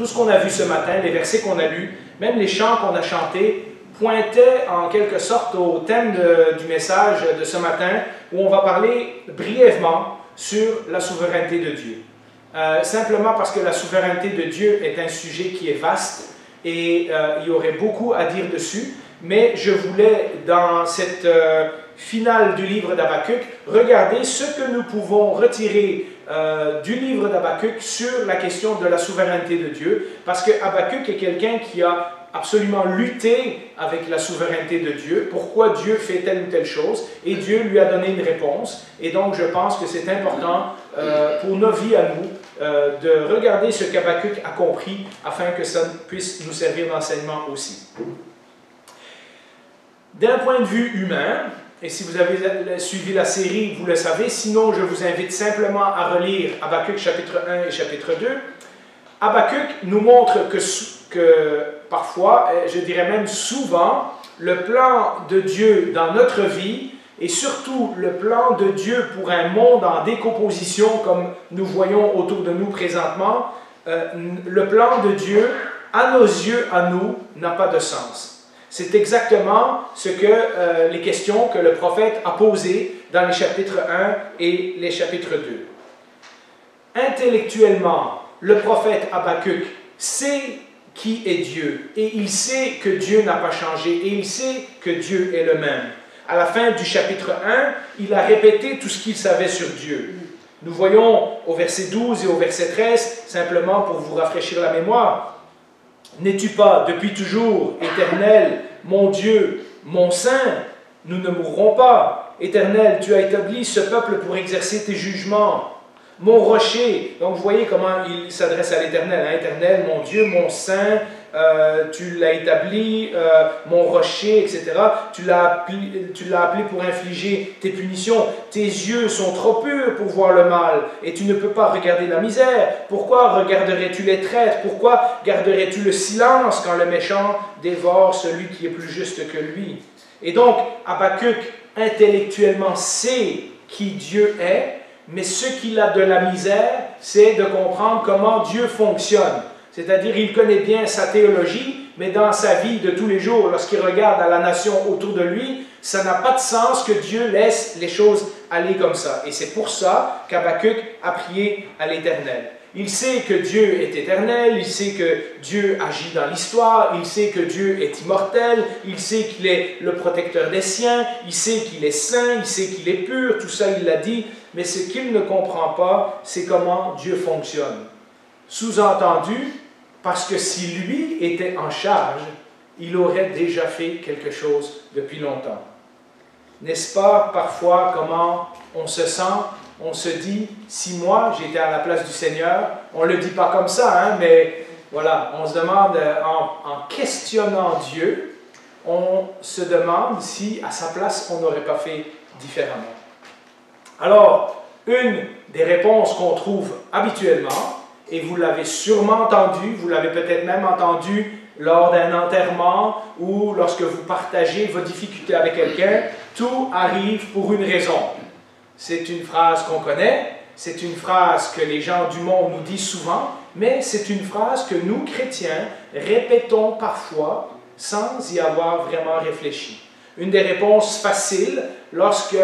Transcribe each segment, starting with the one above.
Tout ce qu'on a vu ce matin, les versets qu'on a lus, même les chants qu'on a chantés, pointaient en quelque sorte au thème du message de ce matin, où on va parler brièvement sur la souveraineté de Dieu. Simplement parce que la souveraineté de Dieu est un sujet qui est vaste et il y aurait beaucoup à dire dessus, mais je voulais, dans cette finale du livre d'Habakkuk, regarder ce que nous pouvons retirer du livre d'Habakkuk sur la question de la souveraineté de Dieu, parce que Habakkuk est quelqu'un qui a absolument lutté avec la souveraineté de Dieu, pourquoi Dieu fait telle ou telle chose, et Dieu lui a donné une réponse. Et donc je pense que c'est important pour nos vies à nous de regarder ce qu'Habakkuk a compris, afin que ça puisse nous servir d'enseignement aussi. D'un point de vue humain, et si vous avez suivi la série, vous le savez, sinon je vous invite simplement à relire Habakkuk chapitre 1 et chapitre 2. Habakkuk nous montre que parfois, je dirais même souvent, le plan de Dieu dans notre vie, et surtout le plan de Dieu pour un monde en décomposition, comme nous voyons autour de nous présentement, le plan de Dieu, à nos yeux, à nous, n'a pas de sens. C'est exactement ce que les questions que le prophète a posées dans les chapitres 1 et les chapitres 2. Intellectuellement, le prophète Habakkuk sait qui est Dieu, et il sait que Dieu n'a pas changé, et il sait que Dieu est le même. À la fin du chapitre 1, il a répété tout ce qu'il savait sur Dieu. Nous voyons au verset 12 et au verset 13, simplement pour vous rafraîchir la mémoire, « N'es-tu pas depuis toujours, Éternel, mon Dieu, mon Saint? Nous ne mourrons pas. Éternel, tu as établi ce peuple pour exercer tes jugements. Mon rocher. » Donc vous voyez comment il s'adresse à l'Éternel. Hein? « Éternel, mon Dieu, mon Saint, tu l'as établi, mon rocher, etc. Tu l'as appelé pour infliger tes punitions. Tes yeux sont trop purs pour voir le mal, et tu ne peux pas regarder la misère. Pourquoi regarderais-tu les traîtres? Pourquoi garderais-tu le silence quand le méchant dévore celui qui est plus juste que lui? » Et donc, Habakkuk, intellectuellement, sait qui Dieu est, mais ce qu'il a de la misère, c'est de comprendre comment Dieu fonctionne. C'est-à-dire, il connaît bien sa théologie, mais dans sa vie de tous les jours, lorsqu'il regarde à la nation autour de lui, ça n'a pas de sens que Dieu laisse les choses aller comme ça. Et c'est pour ça qu'Habakkuk a prié à l'Éternel. Il sait que Dieu est éternel, il sait que Dieu agit dans l'histoire, il sait que Dieu est immortel, il sait qu'il est le protecteur des siens, il sait qu'il est saint, il sait qu'il est pur, tout ça il l'a dit, mais ce qu'il ne comprend pas, c'est comment Dieu fonctionne. Sous-entendu, parce que si lui était en charge, il aurait déjà fait quelque chose depuis longtemps. N'est-ce pas parfois comment on se sent? On se dit, si moi j'étais à la place du Seigneur, on ne le dit pas comme ça, hein, mais voilà, on se demande, en questionnant Dieu, on se demande si à sa place on n'aurait pas fait différemment. Alors, une des réponses qu'on trouve habituellement, et vous l'avez sûrement entendu, vous l'avez peut-être même entendu lors d'un enterrement ou lorsque vous partagez vos difficultés avec quelqu'un, tout arrive pour une raison. C'est une phrase qu'on connaît, c'est une phrase que les gens du monde nous disent souvent, mais c'est une phrase que nous, chrétiens, répétons parfois sans y avoir vraiment réfléchi. Une des réponses faciles lorsque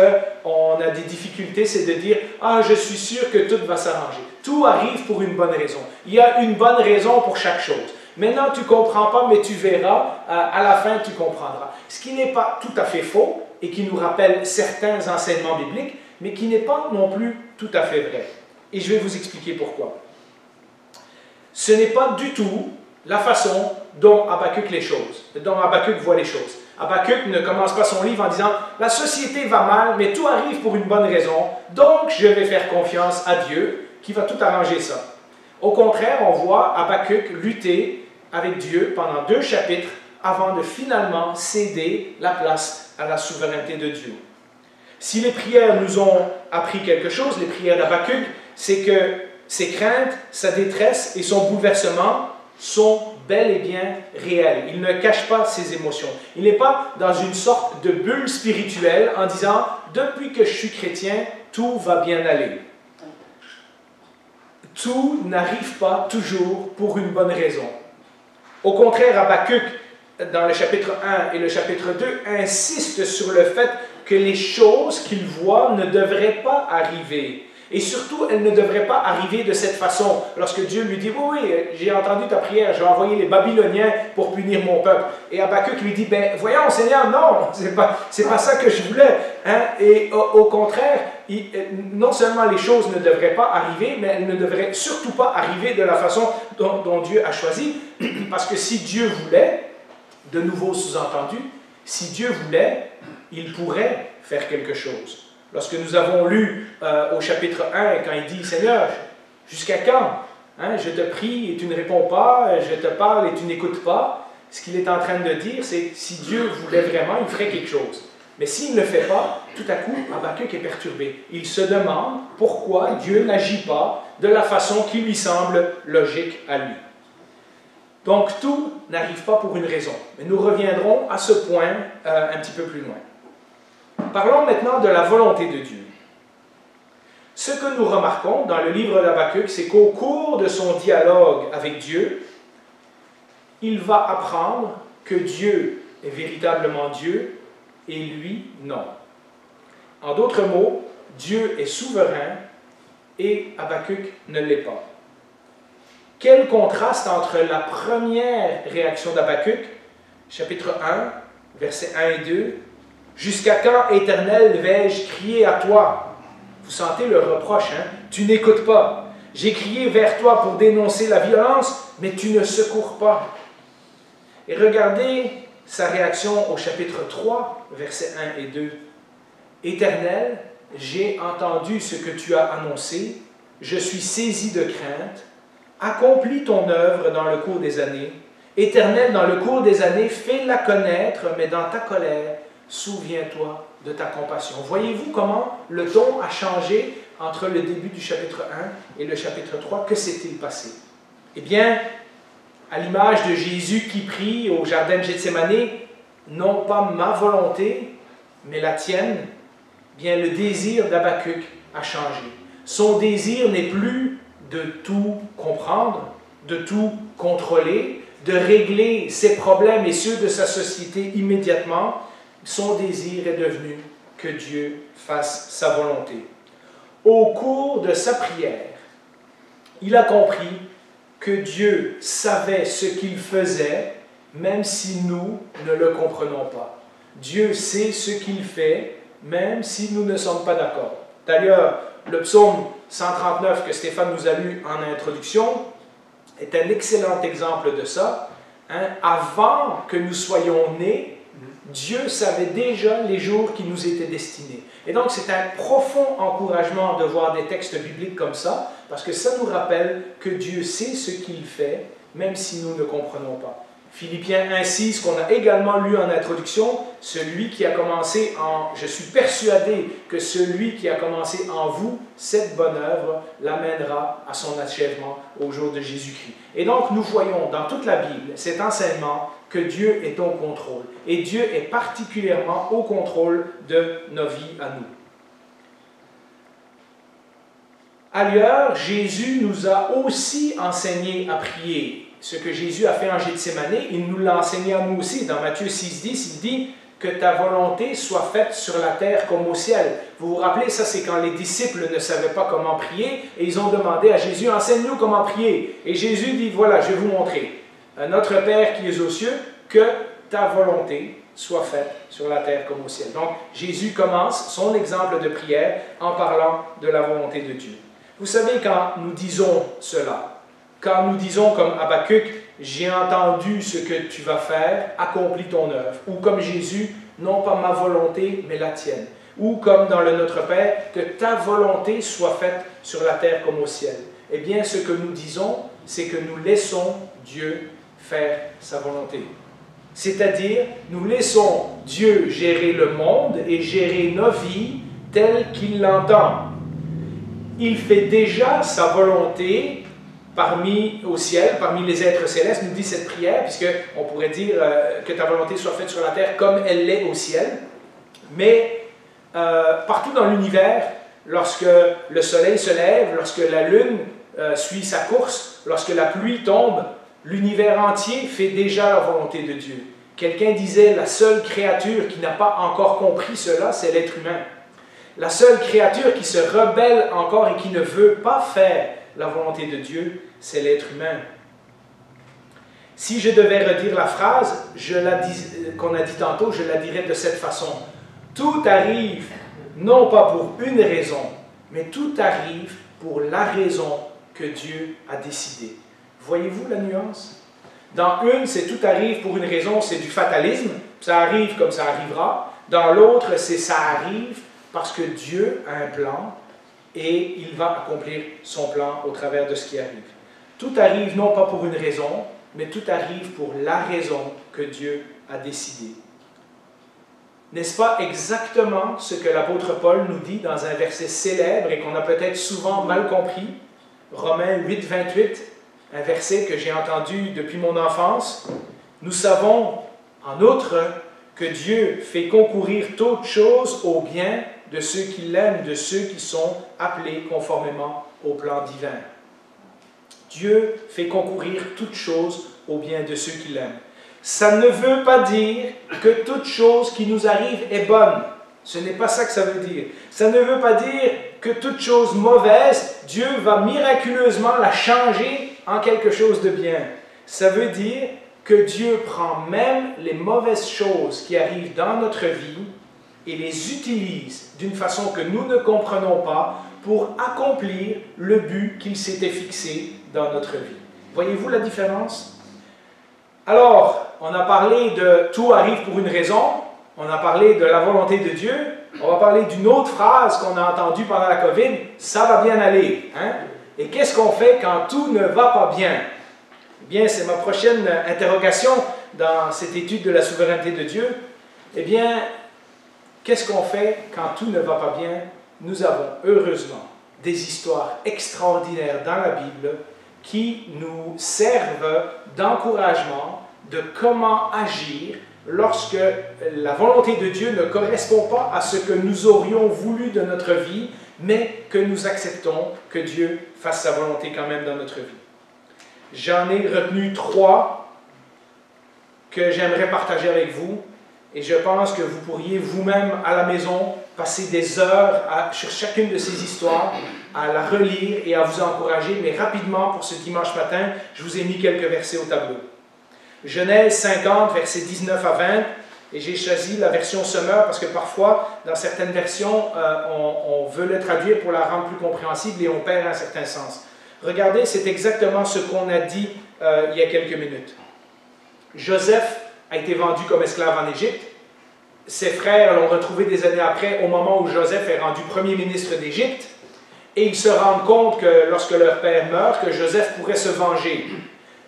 on a des difficultés, c'est de dire « Ah, je suis sûr que tout va s'arranger. » Tout arrive pour une bonne raison. Il y a une bonne raison pour chaque chose. Maintenant, tu ne comprends pas, mais tu verras, à la fin, tu comprendras. Ce qui n'est pas tout à fait faux et qui nous rappelle certains enseignements bibliques, mais qui n'est pas non plus tout à fait vrai. Et je vais vous expliquer pourquoi. Ce n'est pas du tout la façon dont Habakkuk voit les choses. Habakkuk ne commence pas son livre en disant « La société va mal, mais tout arrive pour une bonne raison, donc je vais faire confiance à Dieu qui va tout arranger ça. » Au contraire, on voit Habakkuk lutter avec Dieu pendant 2 chapitres avant de finalement céder la place à la souveraineté de Dieu. Si les prières nous ont appris quelque chose, les prières d'Habakkuk, c'est que ses craintes, sa détresse et son bouleversement sont bel et bien réels. Il ne cache pas ses émotions. Il n'est pas dans une sorte de bulle spirituelle en disant « Depuis que je suis chrétien, tout va bien aller. » tout n'arrive pas toujours pour une bonne raison. Au contraire, Habakkuk, dans le chapitre 1 et le chapitre 2, insiste sur le fait que les choses qu'il voit ne devraient pas arriver. Et surtout, elles ne devraient pas arriver de cette façon. Lorsque Dieu lui dit, oui, oui, j'ai entendu ta prière, je vais envoyer les Babyloniens pour punir mon peuple. Et Habakkuk lui dit, ben voyons Seigneur, non, c'est pas ça que je voulais. Hein? Et au contraire, non seulement les choses ne devraient pas arriver, mais elles ne devraient surtout pas arriver de la façon dont Dieu a choisi. Parce que si Dieu voulait, de nouveau sous-entendu, si Dieu voulait, il pourrait faire quelque chose. Lorsque nous avons lu au chapitre 1, quand il dit « Seigneur, jusqu'à quand? Hein, je te prie et tu ne réponds pas, je te parle et tu n'écoutes pas. » Ce qu'il est en train de dire, c'est que si Dieu voulait vraiment, il ferait quelque chose. Mais s'il ne le fait pas, tout à coup, Habakkuk est perturbé. Il se demande pourquoi Dieu n'agit pas de la façon qui lui semble logique à lui. Donc tout n'arrive pas pour une raison. Mais nous reviendrons à ce point un petit peu plus loin. Parlons maintenant de la volonté de Dieu. Ce que nous remarquons dans le livre d'Habakkuk, c'est qu'au cours de son dialogue avec Dieu, il va apprendre que Dieu est véritablement Dieu et lui, non. En d'autres mots, Dieu est souverain et Habakkuk ne l'est pas. Quel contraste entre la première réaction d'Habakkuk, chapitre 1, versets 1 et 2, « Jusqu'à quand, Éternel, vais-je crier à toi ?» Vous sentez le reproche, hein? « Tu n'écoutes pas. J'ai crié vers toi pour dénoncer la violence, mais tu ne secours pas. » Et regardez sa réaction au chapitre 3, versets 1 et 2. « Éternel, j'ai entendu ce que tu as annoncé, je suis saisi de crainte. Accomplis ton œuvre dans le cours des années. Éternel, dans le cours des années, fais-la connaître, mais dans ta colère, souviens-toi de ta compassion. » Voyez-vous comment le ton a changé entre le début du chapitre 1 et le chapitre 3? Que s'est-il passé? Eh bien, à l'image de Jésus qui prie au jardin de Gethsémani, « Non pas ma volonté, mais la tienne », bien le désir d'Habakkuk a changé. Son désir n'est plus de tout comprendre, de tout contrôler, de régler ses problèmes et ceux de sa société immédiatement. Son désir est devenu que Dieu fasse sa volonté. Au cours de sa prière, il a compris que Dieu savait ce qu'il faisait, même si nous ne le comprenons pas. Dieu sait ce qu'il fait, même si nous ne sommes pas d'accord. D'ailleurs, le psaume 139 que Stéphane nous a lu en introduction est un excellent exemple de ça. Hein? Avant que nous soyons nés, Dieu savait déjà les jours qui nous étaient destinés. Et donc, c'est un profond encouragement de voir des textes bibliques comme ça, parce que ça nous rappelle que Dieu sait ce qu'il fait, même si nous ne comprenons pas. Philippiens 1,6, qu'on a également lu en introduction, celui qui a commencé en... Je suis persuadé que celui qui a commencé en vous cette bonne œuvre l'amènera à son achèvement au jour de Jésus-Christ. Et donc, nous voyons dans toute la Bible cet enseignement que Dieu est au contrôle. Et Dieu est particulièrement au contrôle de nos vies à nous. Ailleurs, Jésus nous a aussi enseigné à prier. Ce que Jésus a fait en Gethsémani, il nous l'a enseigné à nous aussi. Dans Matthieu 6,10, il dit que ta volonté soit faite sur la terre comme au ciel. Vous vous rappelez, ça c'est quand les disciples ne savaient pas comment prier et ils ont demandé à Jésus, enseigne-nous comment prier. Et Jésus dit, voilà, je vais vous montrer. Notre Père qui es aux cieux, que ta volonté soit faite sur la terre comme au ciel. Donc Jésus commence son exemple de prière en parlant de la volonté de Dieu. Vous savez, quand nous disons cela, quand nous disons comme Habakkuk, j'ai entendu ce que tu vas faire, accomplis ton œuvre. Ou comme Jésus, non pas ma volonté, mais la tienne. Ou comme dans le Notre Père, que ta volonté soit faite sur la terre comme au ciel. Eh bien, ce que nous disons, c'est que nous laissons Dieu faire sa volonté. C'est-à-dire, nous laissons Dieu gérer le monde et gérer nos vies telles qu'il l'entend. Il fait déjà sa volonté au ciel, parmi les êtres célestes, nous dit cette prière, puisqu'on pourrait dire que ta volonté soit faite sur la terre comme elle l'est au ciel. Mais partout dans l'univers, lorsque le soleil se lève, lorsque la lune suit sa course, lorsque la pluie tombe, l'univers entier fait déjà la volonté de Dieu. Quelqu'un disait, la seule créature qui n'a pas encore compris cela, c'est l'être humain. La seule créature qui se rebelle encore et qui ne veut pas faire la volonté de Dieu, c'est l'être humain. Si je devais redire la phrase qu'on a dit tantôt, je la dirais de cette façon. Tout arrive, non pas pour une raison, mais tout arrive pour la raison que Dieu a décidée. Voyez-vous la nuance? Dans une, c'est tout arrive pour une raison, c'est du fatalisme, ça arrive comme ça arrivera. Dans l'autre, c'est ça arrive parce que Dieu a un plan et il va accomplir son plan au travers de ce qui arrive. Tout arrive non pas pour une raison, mais tout arrive pour la raison que Dieu a décidée. N'est-ce pas exactement ce que l'apôtre Paul nous dit dans un verset célèbre et qu'on a peut-être souvent mal compris? Romains 8, 28, un verset que j'ai entendu depuis mon enfance. Nous savons, en outre, que Dieu fait concourir toutes choses au bien de ceux qui l'aiment, de ceux qui sont appelés conformément au plan divin. Dieu fait concourir toutes choses au bien de ceux qui l'aiment. Ça ne veut pas dire que toute chose qui nous arrive est bonne. Ce n'est pas ça que ça veut dire. Ça ne veut pas dire que toute chose mauvaise, Dieu va miraculeusement la changer en quelque chose de bien. Ça veut dire que Dieu prend même les mauvaises choses qui arrivent dans notre vie et les utilise d'une façon que nous ne comprenons pas pour accomplir le but qu'il s'était fixé dans notre vie. Voyez-vous la différence? Alors, on a parlé de « tout arrive pour une raison », on a parlé de la volonté de Dieu, on va parler d'une autre phrase qu'on a entendue pendant la COVID, « ça va bien aller hein? ». Et qu'est-ce qu'on fait quand tout ne va pas bien? Eh bien, c'est ma prochaine interrogation dans cette étude de la souveraineté de Dieu. Eh bien, qu'est-ce qu'on fait quand tout ne va pas bien? Nous avons heureusement des histoires extraordinaires dans la Bible qui nous servent d'encouragement de comment agir lorsque la volonté de Dieu ne correspond pas à ce que nous aurions voulu de notre vie, mais que nous acceptons que Dieu fasse sa volonté quand même dans notre vie. J'en ai retenu 3 que j'aimerais partager avec vous, et je pense que vous pourriez vous-même à la maison passer des heures sur chacune de ces histoires, à la relire et à vous encourager, mais rapidement pour ce dimanche matin, je vous ai mis quelques versets au tableau. Genèse 50, versets 19 à 20, et j'ai choisi la version Summer parce que parfois, dans certaines versions, on veut le traduire pour la rendre plus compréhensible et on perd un certain sens. Regardez, c'est exactement ce qu'on a dit il y a quelques minutes. Joseph a été vendu comme esclave en Égypte. Ses frères l'ont retrouvé des années après, au moment où Joseph est rendu premier ministre d'Égypte, et ils se rendent compte que lorsque leur père meurt, que Joseph pourrait se venger.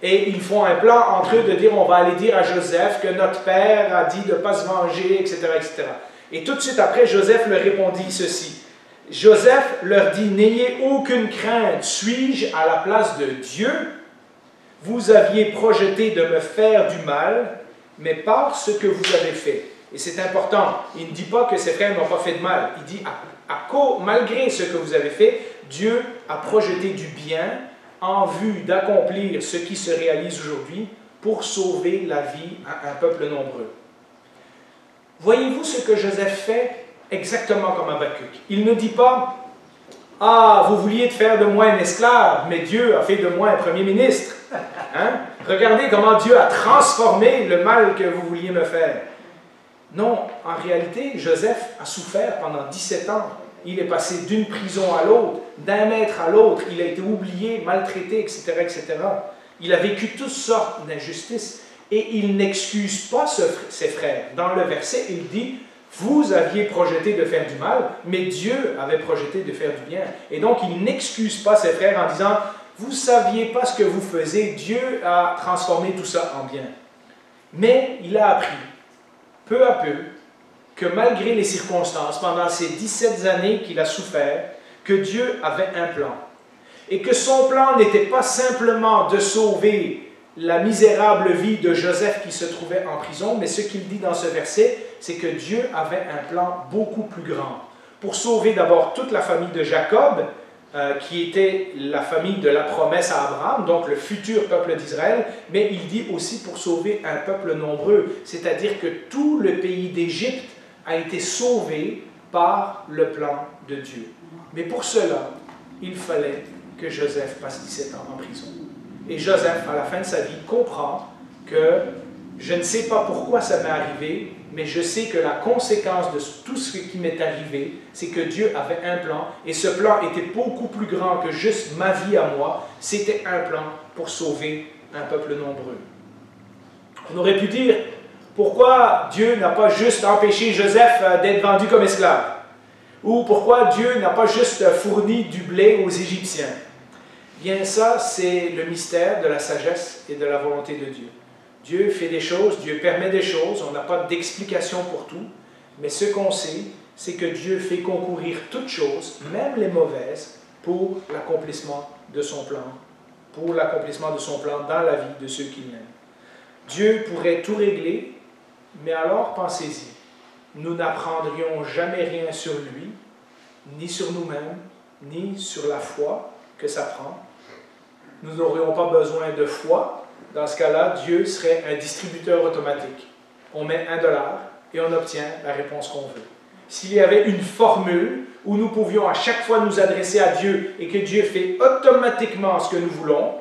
Et ils font un plan entre eux de dire, on va aller dire à Joseph que notre père a dit de ne pas se venger, etc., etc. Et tout de suite après, Joseph leur répondit ceci. Joseph leur dit, n'ayez aucune crainte, suis-je à la place de Dieu? Vous aviez projeté de me faire du mal, mais par ce que vous avez fait. Et c'est important, il ne dit pas que ses frères n'ont pas fait de mal, il dit, malgré ce que vous avez fait, Dieu a projeté du bien en vue d'accomplir ce qui se réalise aujourd'hui pour sauver la vie à un peuple nombreux. Voyez-vous ce que Joseph fait exactement comme Habakkuk? Il ne dit pas « Ah, vous vouliez faire de moi un esclave, mais Dieu a fait de moi un premier ministre. Hein? Regardez comment Dieu a transformé le mal que vous vouliez me faire. » Non, en réalité, Joseph a souffert pendant 17 ans. Il est passé d'une prison à l'autre, d'un maître à l'autre. Il a été oublié, maltraité, etc., etc. Il a vécu toutes sortes d'injustices et il n'excuse pas ses frères. Dans le verset, il dit « Vous aviez projeté de faire du mal, mais Dieu avait projeté de faire du bien. » Et donc, il n'excuse pas ses frères en disant « Vous ne saviez pas ce que vous faisiez, Dieu a transformé tout ça en bien. » Mais il a appris, peu à peu, que malgré les circonstances, pendant ces 17 années qu'il a souffert, que Dieu avait un plan. Et que son plan n'était pas simplement de sauver la misérable vie de Joseph qui se trouvait en prison, mais ce qu'il dit dans ce verset, c'est que Dieu avait un plan beaucoup plus grand. Pour sauver d'abord toute la famille de Jacob, qui était la famille de la promesse à Abraham, donc le futur peuple d'Israël, mais il dit aussi pour sauver un peuple nombreux, c'est-à-dire que tout le pays d'Égypte a été sauvé par le plan de Dieu. Mais pour cela, il fallait que Joseph passe 17 ans en prison. Et Joseph, à la fin de sa vie, comprend que je ne sais pas pourquoi ça m'est arrivé, mais je sais que la conséquence de tout ce qui m'est arrivé, c'est que Dieu avait un plan, et ce plan était beaucoup plus grand que juste ma vie à moi. C'était un plan pour sauver un peuple nombreux. On aurait pu dire, pourquoi Dieu n'a pas juste empêché Joseph d'être vendu comme esclave? Ou pourquoi Dieu n'a pas juste fourni du blé aux Égyptiens? Bien ça, c'est le mystère de la sagesse et de la volonté de Dieu. Dieu fait des choses, Dieu permet des choses, on n'a pas d'explication pour tout, mais ce qu'on sait, c'est que Dieu fait concourir toutes choses, même les mauvaises, pour l'accomplissement de son plan, dans la vie de ceux qui l'aiment. Dieu pourrait tout régler, mais alors pensez-y, nous n'apprendrions jamais rien sur lui, ni sur nous-mêmes, ni sur la foi que ça prend. Nous n'aurions pas besoin de foi. Dans ce cas-là, Dieu serait un distributeur automatique. On met $1 et on obtient la réponse qu'on veut. S'il y avait une formule où nous pouvions à chaque fois nous adresser à Dieu et que Dieu fait automatiquement ce que nous voulons,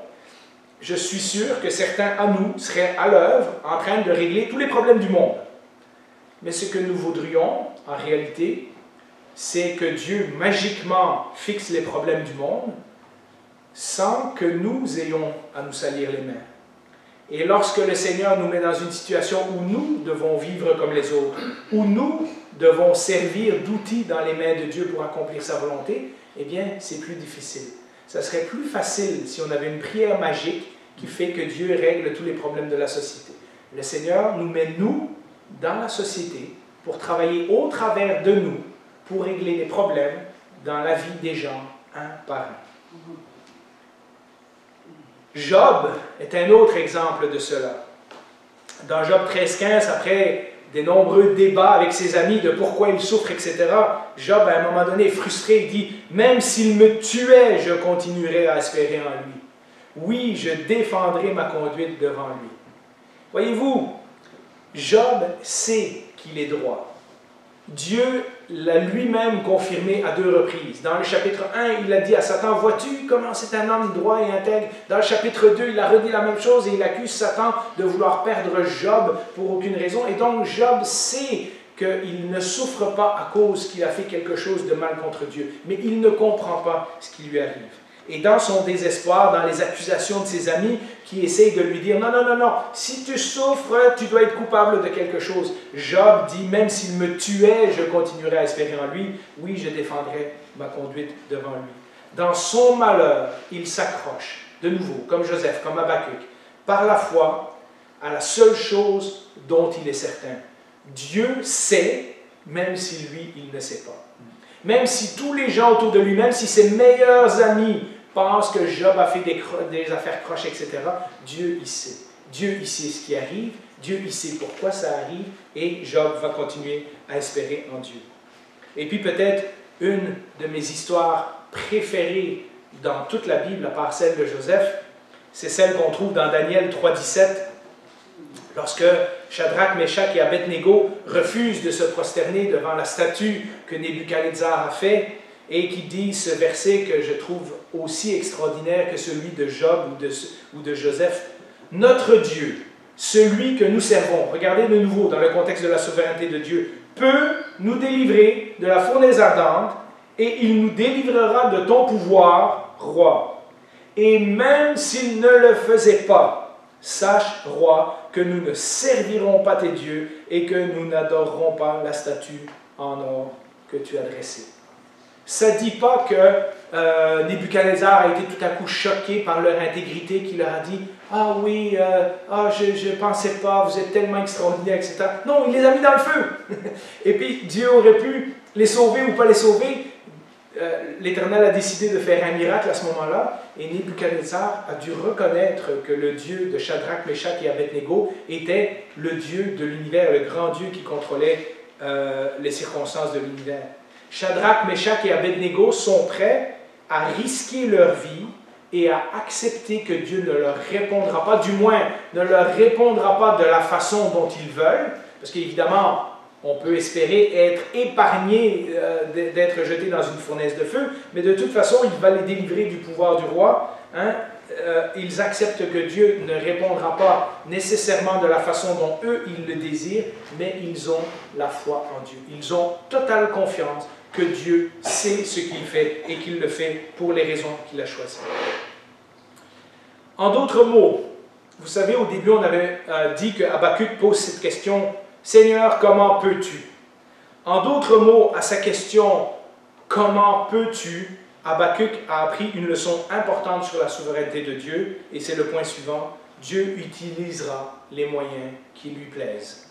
je suis sûr que certains à nous seraient à l'œuvre en train de régler tous les problèmes du monde. Mais ce que nous voudrions, en réalité, c'est que Dieu magiquement fixe les problèmes du monde sans que nous ayons à nous salir les mains. Et lorsque le Seigneur nous met dans une situation où nous devons vivre comme les autres, où nous devons servir d'outils dans les mains de Dieu pour accomplir sa volonté, eh bien, c'est plus difficile. Ça serait plus facile si on avait une prière magique qui fait que Dieu règle tous les problèmes de la société. Le Seigneur nous met, nous, dans la société, pour travailler au travers de nous, pour régler les problèmes dans la vie des gens, un par un. Job est un autre exemple de cela. Dans Job 13,15, après des nombreux débats avec ses amis de pourquoi il souffre, etc., Job, à un moment donné, frustré, il dit « Même s'il me tuait, je continuerais à espérer en lui. Oui, je défendrai ma conduite devant lui. » Voyez-vous, Job sait qu'il est droit. Dieu l'a lui-même confirmé à 2 reprises. Dans le chapitre 1, il a dit à Satan, « Vois-tu comment c'est un homme droit et intègre ?» Dans le chapitre 2, il a redit la même chose et il accuse Satan de vouloir perdre Job pour aucune raison. Et donc Job sait qu'il ne souffre pas à cause qu'il a fait quelque chose de mal contre Dieu, mais il ne comprend pas ce qui lui arrive. Et dans son désespoir, dans les accusations de ses amis qui essayent de lui dire « Non, non, non, non, si tu souffres, tu dois être coupable de quelque chose. » Job dit « Même s'il me tuait, je continuerai à espérer en lui. Oui, je défendrai ma conduite devant lui. » Dans son malheur, il s'accroche, de nouveau, comme Joseph, comme Habakkuk, par la foi, à la seule chose dont il est certain. Dieu sait, même si lui, il ne sait pas. Même si tous les gens autour de lui, même si ses meilleurs amis pensent que Job a fait des affaires croches, etc., Dieu, il sait. Dieu, il sait ce qui arrive. Dieu, il sait pourquoi ça arrive. Et Job va continuer à espérer en Dieu. Et puis peut-être une de mes histoires préférées dans toute la Bible, à part celle de Joseph, c'est celle qu'on trouve dans Daniel 3,17, lorsque Shadrach, Meshach et Abednego refusent de se prosterner devant la statue que Nebuchadnezzar a fait et qui dit ce verset que je trouve aussi extraordinaire que celui de Job ou de Joseph. « Notre Dieu, celui que nous servons, regardez de nouveau dans le contexte de la souveraineté de Dieu, peut nous délivrer de la fournaise ardente et il nous délivrera de ton pouvoir, roi. Et même s'il ne le faisait pas, sache, roi, que nous ne servirons pas tes dieux et que nous n'adorerons pas la statue en or que tu as dressée. » Ça ne dit pas que Nebuchadnezzar a été tout à coup choqué par leur intégrité, qu'il leur a dit « Ah oui, je ne pensais pas, vous êtes tellement extraordinaires, etc. » Non, il les a mis dans le feu. Et puis Dieu aurait pu les sauver ou pas les sauver. L'Éternel a décidé de faire un miracle à ce moment-là, et Nebuchadnezzar a dû reconnaître que le Dieu de Shadrach, Meshach et Abednego était le Dieu de l'univers, le grand Dieu qui contrôlait les circonstances de l'univers. Shadrach, Meshach et Abednego sont prêts à risquer leur vie et à accepter que Dieu ne leur répondra pas, du moins ne leur répondra pas de la façon dont ils veulent, parce qu'évidemment, on peut espérer être épargné d'être jeté dans une fournaise de feu, mais de toute façon, il va les délivrer du pouvoir du roi. Hein? Ils acceptent que Dieu ne répondra pas nécessairement de la façon dont eux, ils le désirent, mais ils ont la foi en Dieu. Ils ont totale confiance que Dieu sait ce qu'il fait et qu'il le fait pour les raisons qu'il a choisies. En d'autres mots, vous savez, au début, on avait dit que Habakkuk pose cette question « Seigneur, comment peux-tu » En d'autres mots, à sa question « Comment peux-tu » Habakkuk a appris une leçon importante sur la souveraineté de Dieu, et c'est le point suivant, Dieu utilisera les moyens qui lui plaisent.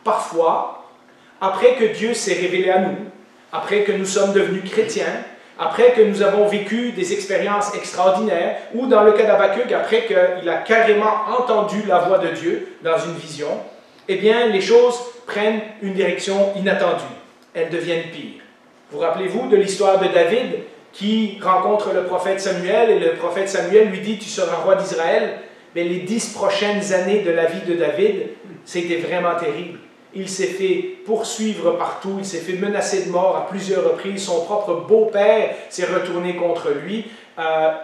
Parfois, après que Dieu s'est révélé à nous, après que nous sommes devenus chrétiens, après que nous avons vécu des expériences extraordinaires, ou dans le cas d'Habakkuk, après qu'il a carrément entendu la voix de Dieu dans une vision, eh bien, les choses prennent une direction inattendue. Elles deviennent pires. Vous rappelez-vous de l'histoire de David qui rencontre le prophète Samuel, et le prophète Samuel lui dit « Tu seras roi d'Israël ». Mais les 10 prochaines années de la vie de David, c'était vraiment terrible. Il s'est fait poursuivre partout, il s'est fait menacer de mort à plusieurs reprises, son propre beau-père s'est retourné contre lui.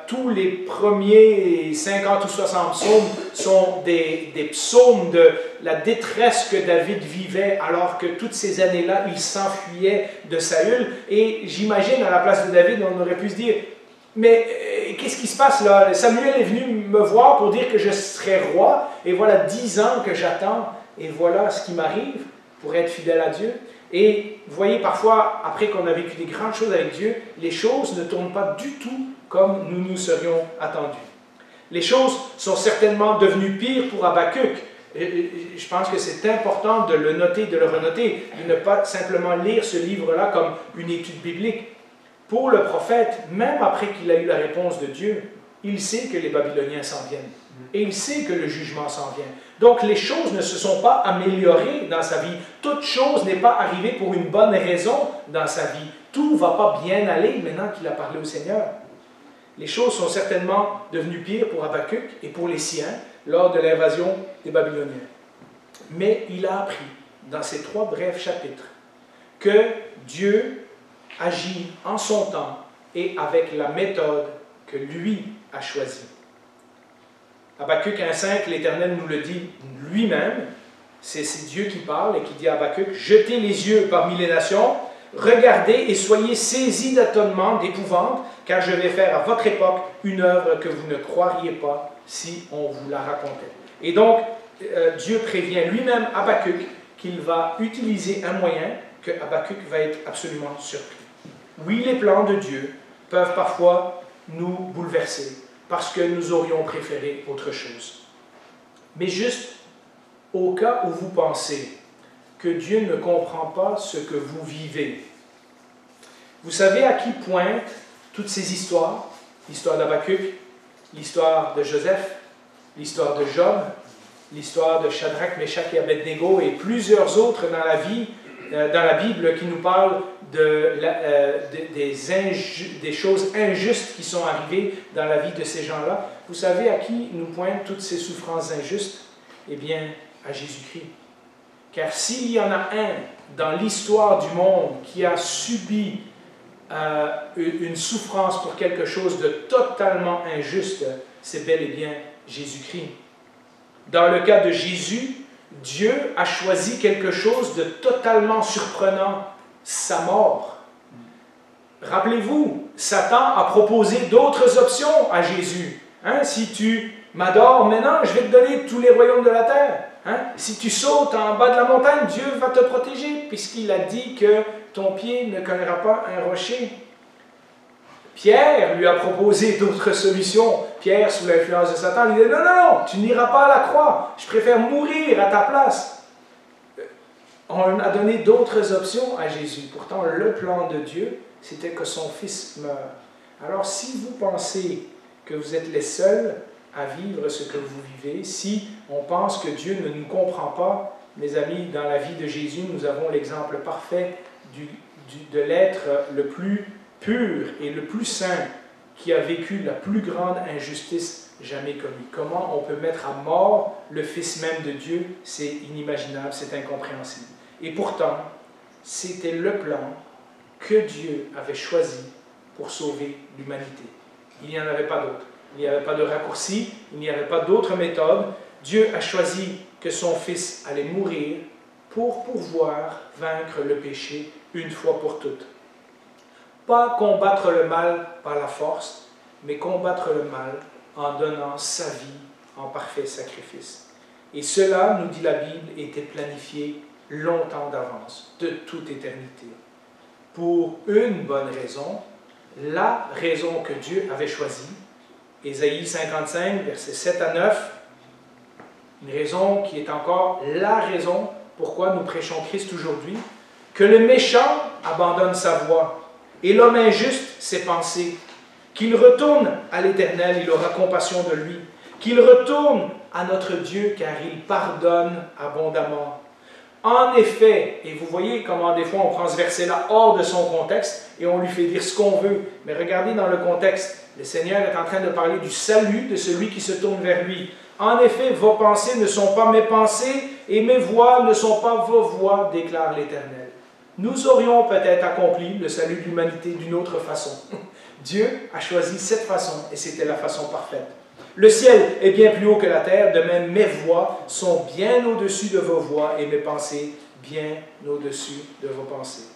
Tous les premiers 50 ou 60 psaumes sont des psaumes de la détresse que David vivait alors que toutes ces années-là, il s'enfuyait de Saül. Et j'imagine, à la place de David, on aurait pu se dire « Mais qu'est-ce qui se passe là? Samuel est venu me voir pour dire que je serai roi, et voilà 10 ans que j'attends. Et voilà ce qui m'arrive pour être fidèle à Dieu. » Et vous voyez, parfois, après qu'on a vécu des grandes choses avec Dieu, les choses ne tournent pas du tout comme nous nous serions attendus. Les choses sont certainement devenues pires pour Habakkuk. Je pense que c'est important de le noter, de le renoter, de ne pas simplement lire ce livre-là comme une étude biblique. Pour le prophète, même après qu'il a eu la réponse de Dieu, il sait que les Babyloniens s'en viennent. Et il sait que le jugement s'en vient. Donc les choses ne se sont pas améliorées dans sa vie. Toute chose n'est pas arrivée pour une bonne raison dans sa vie. Tout ne va pas bien aller maintenant qu'il a parlé au Seigneur. Les choses sont certainement devenues pires pour Habakkuk et pour les siens lors de l'invasion des Babyloniens. Mais il a appris dans ces 3 brefs chapitres que Dieu agit en son temps et avec la méthode que lui a choisie. Habakkuk 1,5, l'Éternel nous le dit lui-même, c'est Dieu qui parle et qui dit à Habakkuk, « Jetez les yeux parmi les nations, regardez et soyez saisis d'étonnement, d'épouvante, car je vais faire à votre époque une œuvre que vous ne croiriez pas si on vous la racontait. » Et donc, Dieu prévient lui-même Habakkuk qu'il va utiliser un moyen que Habakkuk va être absolument surpris. Oui, les plans de Dieu peuvent parfois nous bouleverser, parce que nous aurions préféré autre chose. Mais juste au cas où vous pensez que Dieu ne comprend pas ce que vous vivez, vous savez à qui pointent toutes ces histoires? L'histoire d'Habakkuk, l'histoire de Joseph, l'histoire de Job, l'histoire de Shadrach, Meshach et Abednego et plusieurs autres dans la Bible qui nous parlent des choses injustes qui sont arrivées dans la vie de ces gens-là. Vous savez à qui nous pointent toutes ces souffrances injustes? Eh bien, à Jésus-Christ. Car s'il y en a un dans l'histoire du monde qui a subi une souffrance pour quelque chose de totalement injuste, c'est bel et bien Jésus-Christ. Dans le cas de Jésus, Dieu a choisi quelque chose de totalement surprenant, sa mort. Rappelez-vous, Satan a proposé d'autres options à Jésus. Hein? Si tu m'adores maintenant, je vais te donner tous les royaumes de la terre. Hein? Si tu sautes en bas de la montagne, Dieu va te protéger, puisqu'il a dit que ton pied ne connaîtra pas un rocher. Pierre lui a proposé d'autres solutions. Pierre, sous l'influence de Satan, lui dit « Non, non, non, tu n'iras pas à la croix. Je préfère mourir à ta place. » On a donné d'autres options à Jésus. Pourtant, le plan de Dieu, c'était que son Fils meure. Alors, si vous pensez que vous êtes les seuls à vivre ce que vous vivez, si on pense que Dieu ne nous comprend pas, mes amis, dans la vie de Jésus, nous avons l'exemple parfait de l'être le plus pur et le plus saint qui a vécu la plus grande injustice jamais commise. Comment on peut mettre à mort le Fils même de Dieu? C'est inimaginable, c'est incompréhensible. Et pourtant, c'était le plan que Dieu avait choisi pour sauver l'humanité. Il n'y en avait pas d'autre. Il n'y avait pas de raccourci, il n'y avait pas d'autre méthode. Dieu a choisi que son Fils allait mourir pour pouvoir vaincre le péché une fois pour toutes. Pas combattre le mal par la force, mais combattre le mal en donnant sa vie en parfait sacrifice. Et cela, nous dit la Bible, était planifié longtemps d'avance, de toute éternité. Pour une bonne raison, la raison que Dieu avait choisie, Ésaïe 55, versets 7 à 9, une raison qui est encore la raison pourquoi nous prêchons Christ aujourd'hui, que le méchant abandonne sa voie et l'homme injuste ses pensées, qu'il retourne à l'Éternel, il aura compassion de lui, qu'il retourne à notre Dieu car il pardonne abondamment. En effet, et vous voyez comment des fois on prend ce verset-là hors de son contexte et on lui fait dire ce qu'on veut, mais regardez dans le contexte, le Seigneur est en train de parler du salut de celui qui se tourne vers lui. En effet, vos pensées ne sont pas mes pensées et mes voies ne sont pas vos voies, déclare l'Éternel. Nous aurions peut-être accompli le salut de l'humanité d'une autre façon. Dieu a choisi cette façon et c'était la façon parfaite. Le ciel est bien plus haut que la terre, de même mes voies sont bien au-dessus de vos voies et mes pensées bien au-dessus de vos pensées.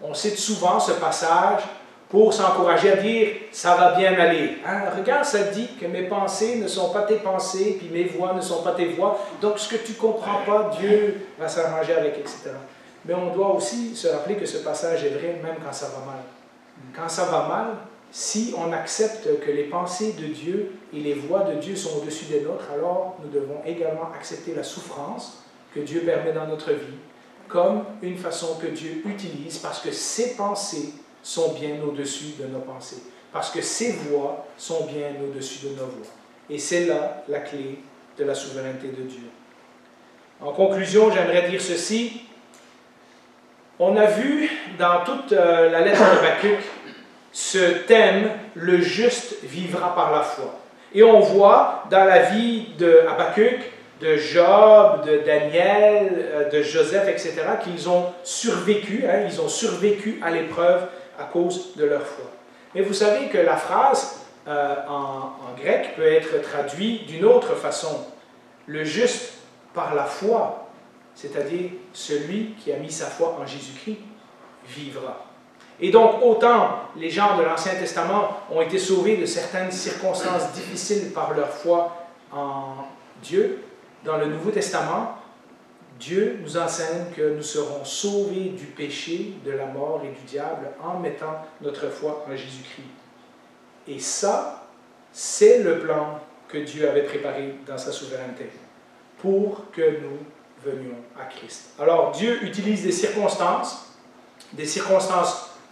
On cite souvent ce passage pour s'encourager à dire « ça va bien aller hein? ». Regarde, ça dit que mes pensées ne sont pas tes pensées, puis mes voix ne sont pas tes voix, donc ce que tu ne comprends pas, Dieu va s'arranger avec, etc. Mais on doit aussi se rappeler que ce passage est vrai même quand ça va mal. Quand ça va mal, si on accepte que les pensées de Dieu et les voix de Dieu sont au-dessus des nôtres, alors nous devons également accepter la souffrance que Dieu permet dans notre vie comme une façon que Dieu utilise parce que ses pensées sont bien au-dessus de nos pensées, parce que ses voix sont bien au-dessus de nos voix. Et c'est là la clé de la souveraineté de Dieu. En conclusion, j'aimerais dire ceci. On a vu dans toute la lettre d'Habakkuk ce thème, le juste vivra par la foi. Et on voit dans la vie de Habakkuk, de Job, de Daniel, de Joseph, etc., qu'ils ont survécu, ils ont survécu à l'épreuve à cause de leur foi. Mais vous savez que la phrase en grec peut être traduite d'une autre façon. Le juste par la foi, c'est-à-dire celui qui a mis sa foi en Jésus-Christ, vivra. Et donc, autant les gens de l'Ancien Testament ont été sauvés de certaines circonstances difficiles par leur foi en Dieu, dans le Nouveau Testament, Dieu nous enseigne que nous serons sauvés du péché, de la mort et du diable en mettant notre foi en Jésus-Christ. Et ça, c'est le plan que Dieu avait préparé dans sa souveraineté pour que nous venions à Christ. Alors, Dieu utilise des circonstances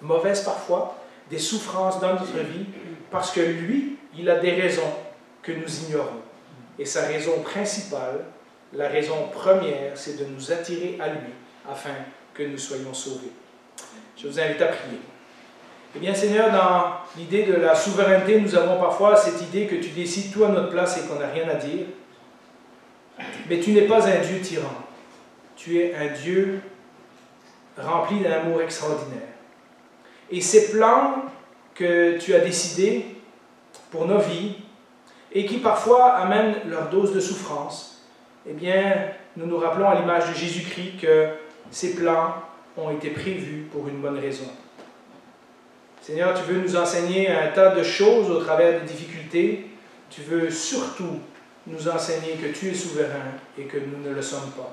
mauvaises parfois, des souffrances dans notre vie, parce que lui, il a des raisons que nous ignorons. Et sa raison principale, la raison première, c'est de nous attirer à lui, afin que nous soyons sauvés. Je vous invite à prier. Eh bien, Seigneur, dans l'idée de la souveraineté, nous avons parfois cette idée que tu décides tout à notre place et qu'on n'a rien à dire. Mais tu n'es pas un Dieu tyran. Tu es un Dieu rempli d'un amour extraordinaire. Et ces plans que tu as décidés pour nos vies et qui parfois amènent leur dose de souffrance, eh bien, nous nous rappelons à l'image de Jésus-Christ que ces plans ont été prévus pour une bonne raison. Seigneur, tu veux nous enseigner un tas de choses au travers des difficultés. Tu veux surtout nous enseigner que tu es souverain et que nous ne le sommes pas.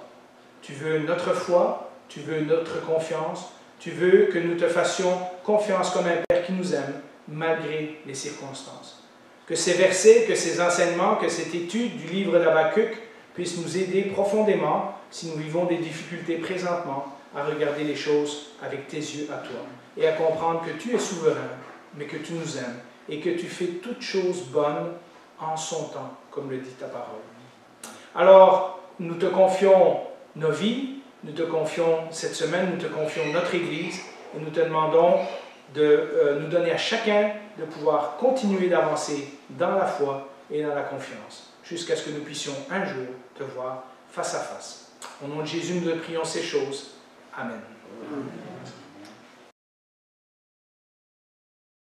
Tu veux notre foi, tu veux notre confiance, tu veux que nous te fassions confiance comme un Père qui nous aime, malgré les circonstances. Que ces versets, que ces enseignements, que cette étude du livre d'Habakkuk puissent nous aider profondément, si nous vivons des difficultés présentement, à regarder les choses avec tes yeux à toi et à comprendre que tu es souverain, mais que tu nous aimes et que tu fais toutes choses bonnes en son temps, comme le dit ta parole. Alors, nous te confions nos vies, nous te confions cette semaine, nous te confions notre Église et nous te demandons de nous donner à chacun de pouvoir continuer d'avancer dans la foi et dans la confiance, jusqu'à ce que nous puissions un jour te voir face à face. Au nom de Jésus, nous te prions ces choses. Amen.